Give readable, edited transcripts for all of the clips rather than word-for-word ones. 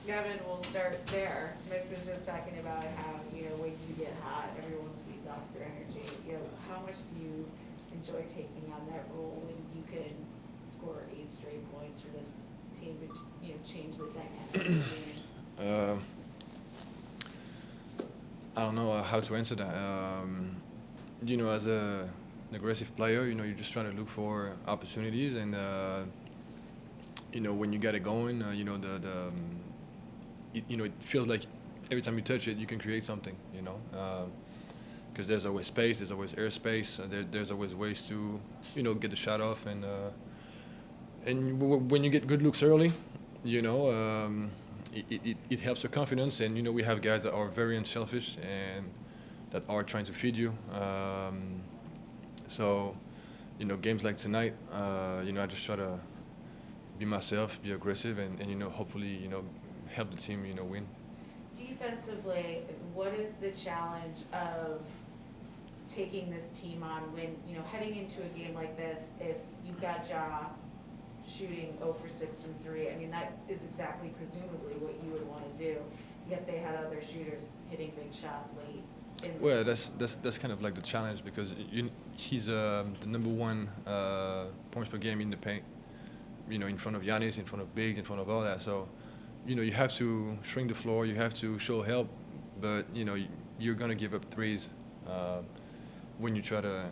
Gavin, we'll start there. Mitch was just talking about how, when you get hot, everyone feeds off your energy. How much do you enjoy taking on that role when you can score 8 straight points for this team to, change the dynamic of the game? Uh, I don't know how to answer that. As an aggressive player, you're just trying to look for opportunities, and when you get it going, it feels like every time you touch it, you can create something. Because there's always space, there's always airspace, there's always ways to, get the shot off, and when you get good looks early, it helps your confidence, and we have guys that are very unselfish and that are trying to feed you. So, games like tonight, I just try to be myself, be aggressive, and hopefully, help the team, win. Defensively, what is the challenge of taking this team on when, heading into a game like this, if you've got Ja shooting 0 for 6 from 3, I mean, that is exactly presumably what you would want to do, yet they had other shooters hitting big shots late. Well, that's kind of like the challenge because he's the number one points per game in the paint. In front of Giannis, in front of bigs, in front of all that. So, you have to shrink the floor. You have to show help, but you're gonna give up threes when you try to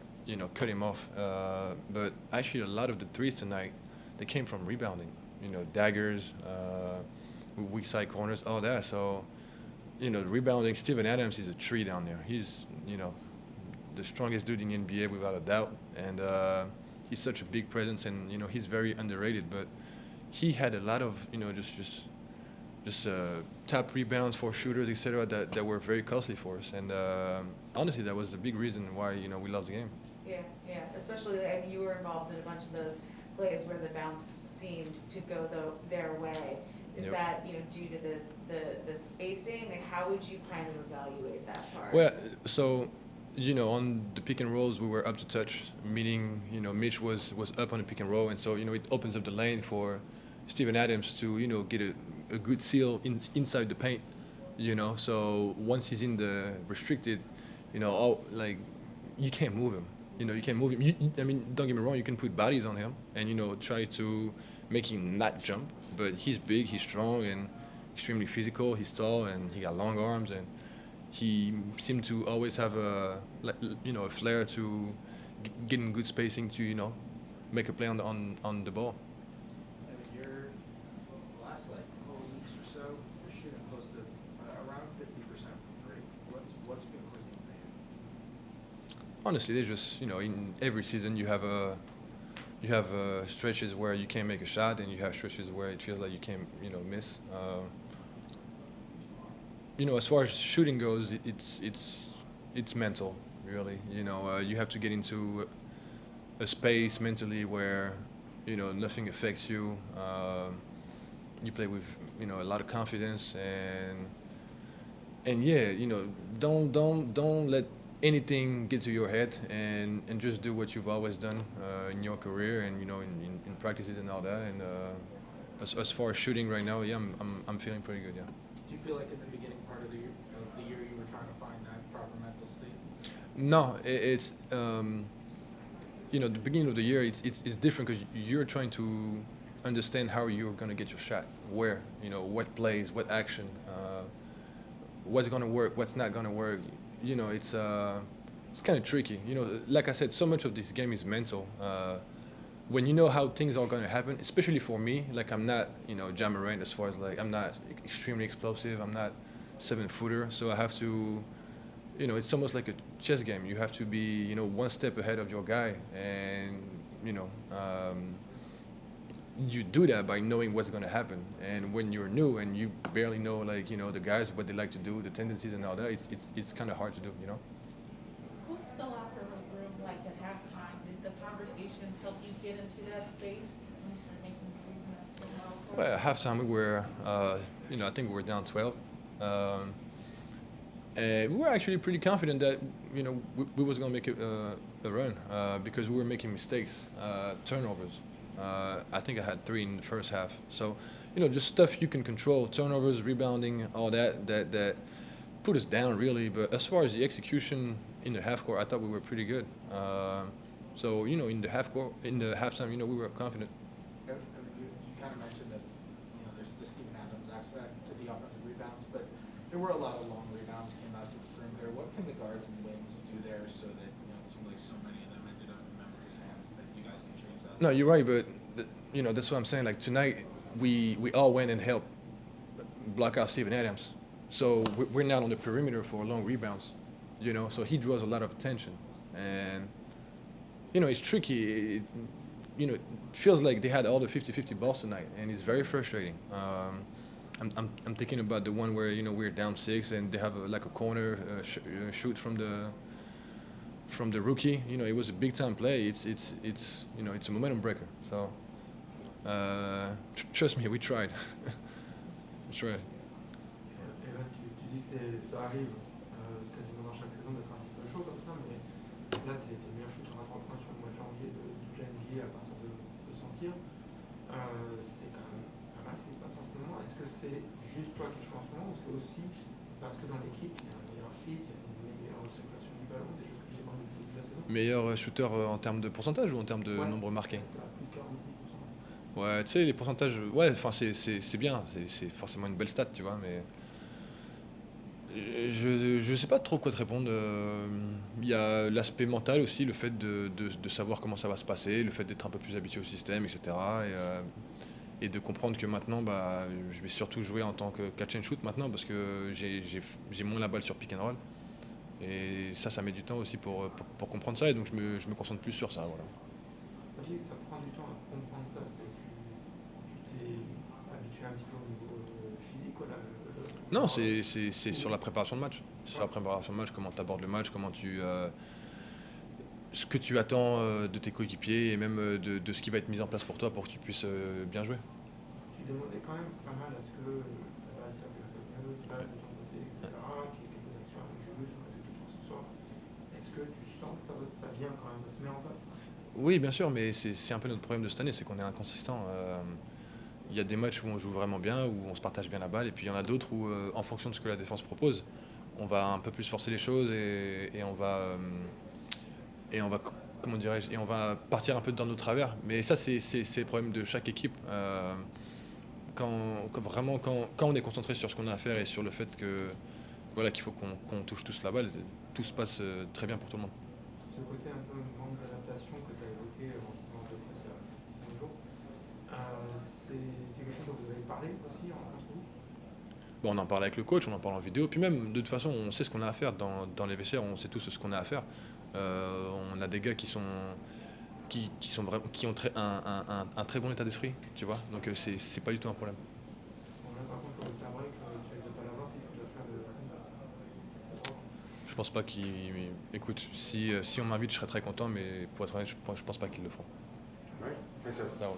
cut him off. But actually, a lot of the threes tonight they came from rebounding. Daggers, weak side corners, all that. So, rebounding. Steven Adams is a tree down there. He's the strongest dude in the NBA without a doubt, and he's such a big presence, and he's very underrated. But he had a lot of just top rebounds for shooters, etc. That were very costly for us. And honestly, that was the big reason why we lost the game. Yeah, especially, I mean, you were involved in a bunch of those plays where the bounce seemed to go their way. Is Yep. that due to the spacing? Like, how would you kind of evaluate that part? Well, so on the pick and rolls, we were up to touch, meaning Mitch was up on the pick and roll, and so it opens up the lane for Steven Adams to get a good seal inside the paint. So once he's in the restricted, like you can't move him. You can't move him. I mean, don't get me wrong. You can put bodies on him and try to make him not jump. But he's big, he's strong, and extremely physical. He's tall and he got long arms, and he seemed to always have a flair to get in good spacing to make a play on the ball. I mean, you're last 4 weeks or so, you're shooting close to around 50% from three. What's been clicking for you? Honestly, there's just in every season you have stretches where you can't make a shot, and you have stretches where it feels like you can't miss. As far as shooting goes, it's mental, really. You have to get into a space mentally where nothing affects you. You play with a lot of confidence, and yeah, don't let anything get to your head, and just do what you've always done in your career, and in practices and all that. And as far as shooting right now, yeah, I'm feeling pretty good. Yeah. Do you feel like in the beginning part of the year you were trying to find that proper mental state? No, it's the beginning of the year. It's different because you're trying to understand how you're gonna get your shot, where what plays, what action, what's gonna work, what's not gonna work. It's kind of tricky. Like I said, so much of this game is mental. When you know how things are going to happen, especially for me, like I'm not, Ja Morant as far as I'm not extremely explosive. I'm not 7-footer, so I have to, it's almost like a chess game. You have to be, one step ahead of your guy, and you do that by knowing what's going to happen. And when you're new and you barely know, the guys, what they like to do, the tendencies and all that, it's kind of hard to do. What was the locker room like at halftime? Did the conversations help you get into that space when you start making threes in that Well, at halftime we were, I think we were down 12. And we were actually pretty confident that, we was going to make a run because we were making mistakes, turnovers. I think I had 3 in the first half. So, just stuff you can control, turnovers, rebounding, all that put us down really. But as far as the execution in the half court, I thought we were pretty good. So in the halftime, we were confident. You kind of mentioned that, there's the Steven Adams aspect to the offensive rebounds, but there were a lot of long rebounds came out to the perimeter. What can the guards and wings do there so that, it seemed like so many of them ended up in Memphis' hands that you guys can change that? No, you're right, but that's what I'm saying. Like tonight, we all went and helped block out Steven Adams. So we're not on the perimeter for long rebounds, So he draws a lot of attention, and it's tricky. It feels like they had all the 50-50 balls tonight, and it's very frustrating. I'm thinking about the one where we're down 6 and they have a corner shoot from the rookie. It was a big time play. It's a momentum breaker. So trust me, we tried. We tried. Et là, tu dis que ça arrive quasiment dans chaque saison d'être un petit peu chaud comme ça, mais là, tu es le meilleur shooter à 3 points sur le mois de janvier de toute la NBA à partir de son tir. C'est quand même pas mal ce qui se passe en ce moment. Est-ce que c'est juste toi qui joues en ce moment ou c'est aussi parce que dans l'équipe, il y a un meilleur fit, il y a une meilleure circulation du ballon, des choses que tu demandes depuis le début de la saison? Meilleur shooter en termes de pourcentage ou en termes de nombre marqué? Plus de 46%. Ouais, tu sais, les pourcentages, c'est bien, c'est forcément une belle stat, tu vois, mais je sais pas trop quoi te répondre. Il y a l'aspect mental aussi, le fait de savoir comment ça va se passer, le fait d'être un peu plus habitué au système, etc. Et de comprendre que maintenant, je vais surtout jouer en tant que catch and shoot maintenant parce que j'ai moins la balle sur pick and roll. Et ça met du temps aussi pour comprendre ça, et donc je me concentre plus sur ça, voilà. Quand tu dis que ça prend du temps à comprendre ça, c'est que tu t'es habitué un petit peu au niveau physique, quoi, Non, c'est sur la préparation de match. Sur la préparation de match, comment tu abordes le match, ce que tu attends de tes coéquipiers et même de ce qui va être mis en place pour toi pour que tu puisses bien jouer. Tu demandais quand même pas mal à ce que la balle circule un peu mieux, tu passes de ton côté, etc. Qu'il y ait quelques actions avec le jeu sur le côté de ce soir. Est-ce que tu sens que ça vient quand même, ça se met en place? Oui, bien sûr, mais c'est un peu notre problème de cette année, c'est qu'on est inconsistant. Il y a des matchs où on joue vraiment bien, où on se partage bien la balle, et puis il y en a d'autres où, en fonction de ce que la défense propose, on va un peu plus forcer les choses et on va comment dirais-je, et on va partir un peu dans nos travers. Mais ça, c'est le problème de chaque équipe. Quand on est concentré sur ce qu'on a à faire et sur le fait qu'il faut qu'on touche tous la balle, tout se passe très bien pour tout le monde. Ce côté un peu manque d'adaptation que tu as évoqué en te presse il y a 5 jours, c'est quelque chose dont vous avez parlé aussi entre vous? Bon, on en parle avec le coach, on en parle en vidéo, puis même de toute façon on sait ce qu'on a à faire dans les vestiaires, on sait tous ce qu'on a à faire. On a des gars qui ont un très bon état d'esprit, tu vois, donc c'est pas du tout un problème. On a par contre le break, tu ne dois pas l'avoir si tu dois faire de Je pense pas qu'ils... Écoute, si on m'invite, je serais très content, mais pour être honnête, je pense pas qu'ils le feront. Right. Thanks, sir. Ça roule.